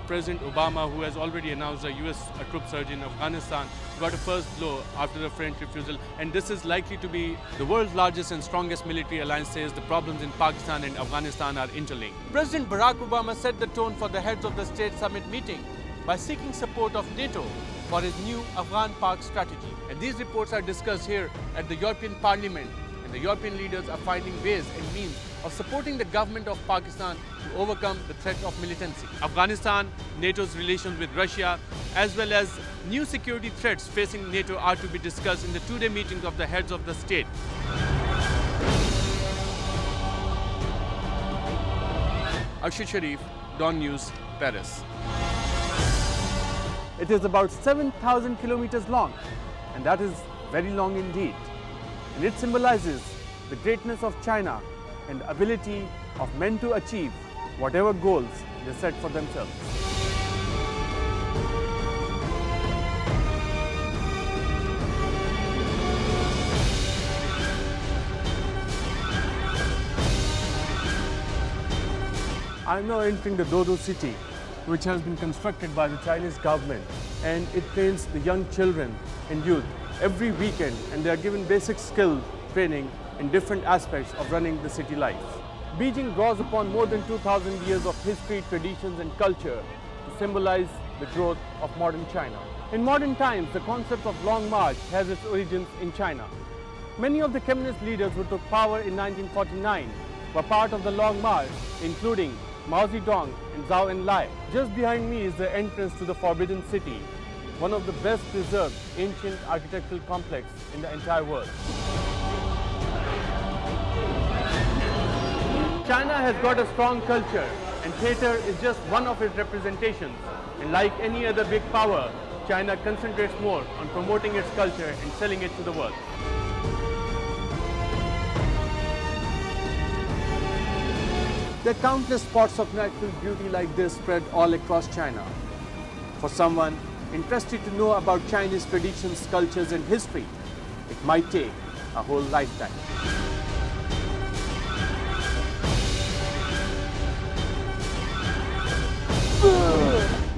President Obama, who has already announced a US troop surge in Afghanistan, got a first blow after the French refusal. And this is likely to be the world's largest and strongest military alliance, says the problems in Pakistan and Afghanistan are interlinked. President Barack Obama set the tone for the heads of the State Summit meeting by seeking support of NATO for his new Afghan-Pak strategy. And these reports are discussed here at the European Parliament, and the European leaders are finding ways and means of supporting the government of Pakistan to overcome the threat of militancy. Afghanistan, NATO's relations with Russia, as well as new security threats facing NATO are to be discussed in the two-day meetings of the heads of the state. Arshad Sharif, Dawn News, Paris. It is about 7,000 kilometers long, and that is very long indeed. And it symbolizes the greatness of China and the ability of men to achieve whatever goals they set for themselves. I am now entering the Dodo city, which has been constructed by the Chinese government, and it trains the young children and youth every weekend, and they are given basic skill training in different aspects of running the city life. Beijing draws upon more than 2,000 years of history, traditions and culture to symbolize the growth of modern China. In modern times, the concept of Long March has its origins in China. Many of the communist leaders who took power in 1949 were part of the Long March, including Mao Zedong and Zhou Enlai. Just behind me is the entrance to the Forbidden City, one of the best preserved ancient architectural complexes in the entire world. China has got a strong culture, and theatre is just one of its representations. And like any other big power, China concentrates more on promoting its culture and selling it to the world. There are countless spots of natural beauty like this spread all across China. For someone interested to know about Chinese traditions, cultures and history, it might take a whole lifetime.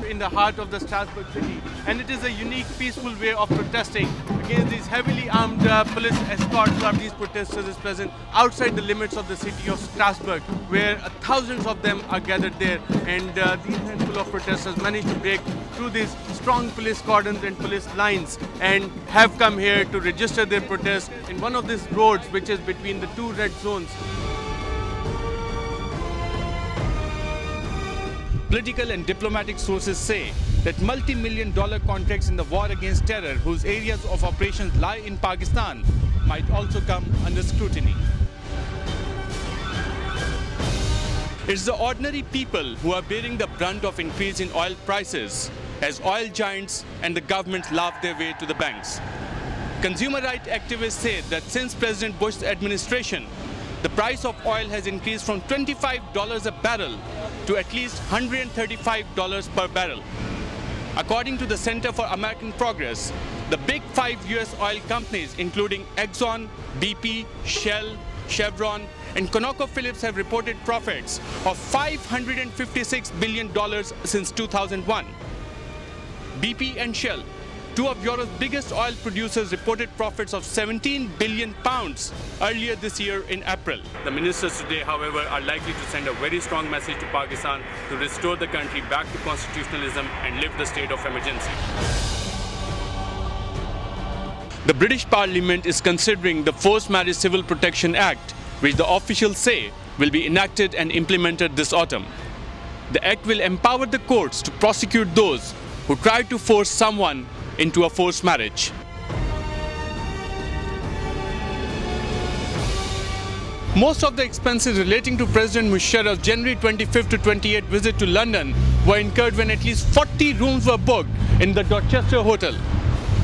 In the heart of the Strasbourg city, and it is a unique, peaceful way of protesting against these heavily armed police escorts of these protesters is present outside the limits of the city of Strasbourg, where thousands of them are gathered there, and these handful of protesters managed to break through these strong police cordons and police lines and have come here to register their protest in one of these roads which is between the two red zones. Political and diplomatic sources say that multi-million-dollar contracts in the war against terror, whose areas of operations lie in Pakistan, might also come under scrutiny. It's the ordinary people who are bearing the brunt of increase in oil prices, as oil giants and the government laugh their way to the banks. Consumer rights activists say that since President Bush's administration, the price of oil has increased from $25 a barrel to at least $135 per barrel. According to the Center for American Progress, the big 5 US oil companies, including Exxon, BP, Shell, Chevron, and ConocoPhillips, have reported profits of $556 billion since 2001. BP and Shell, two of Europe's biggest oil producers, reported profits of 17 billion pounds earlier this year in April. The ministers today, however, are likely to send a very strong message to Pakistan to restore the country back to constitutionalism and lift the state of emergency. The British Parliament is considering the Forced Marriage Civil Protection Act, which the officials say will be enacted and implemented this autumn. The act will empower the courts to prosecute those who try to force someone into a forced marriage. Most of the expenses relating to President Musharraf's January 25th to 28th visit to London were incurred when at least 40 rooms were booked in the Dorchester Hotel.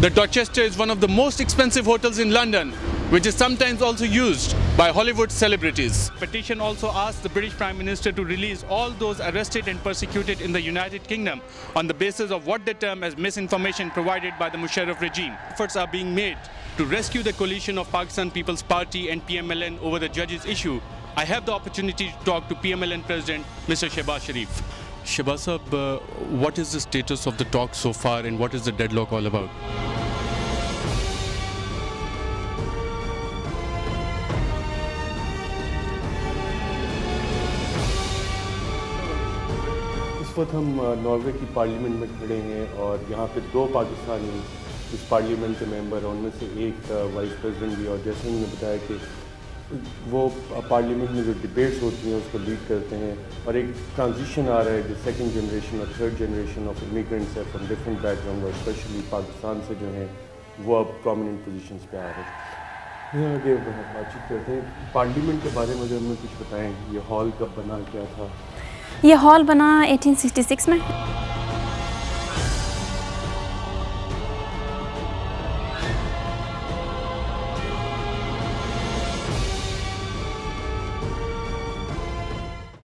The Dorchester is one of the most expensive hotels in London, which is sometimes also used by Hollywood celebrities. The petition also asks the British Prime Minister to release all those arrested and persecuted in the United Kingdom on the basis of what they term as misinformation provided by the Musharraf regime. Efforts are being made to rescue the coalition of Pakistan People's Party and PMLN over the judges' issue. I have the opportunity to talk to PMLN President Mr. Shehbaz Sharif. Shahbaz Sahab, what is the status of the talks so far and what is the deadlock all about? इस वक्त हम Norway की parliament में खड़े हैं और यहाँ पे दो पाकिस्तानी इस पार्लियामेंट के मेंबर हैं, उनमें से एक वाइस प्रेसिडेंट भी, और जैसे उन्होंने बताया कि वो पार्लियामेंट में जो डिबेट्स होती हैं उसको लीड करते हैं और एक ट्रांजिशन आ रहा है जो सेकंड जनरेशन और थर्ड जनरेशन ऑफ इमिग्रेंट्स है फ्रॉम डिफरेंट बैकग्राउंड और स्पेशली पाकिस्तान से जो हैं वो अब प्रोमिनेंट पोजीशंस पे आ रहे हैं। यहाँ आगे बातचीत करते हैं पार्लियामेंट के बारे में। अगर हमें कुछ बताएं, ये हॉल कब बना, क्या था? ये हॉल बना 1866 में।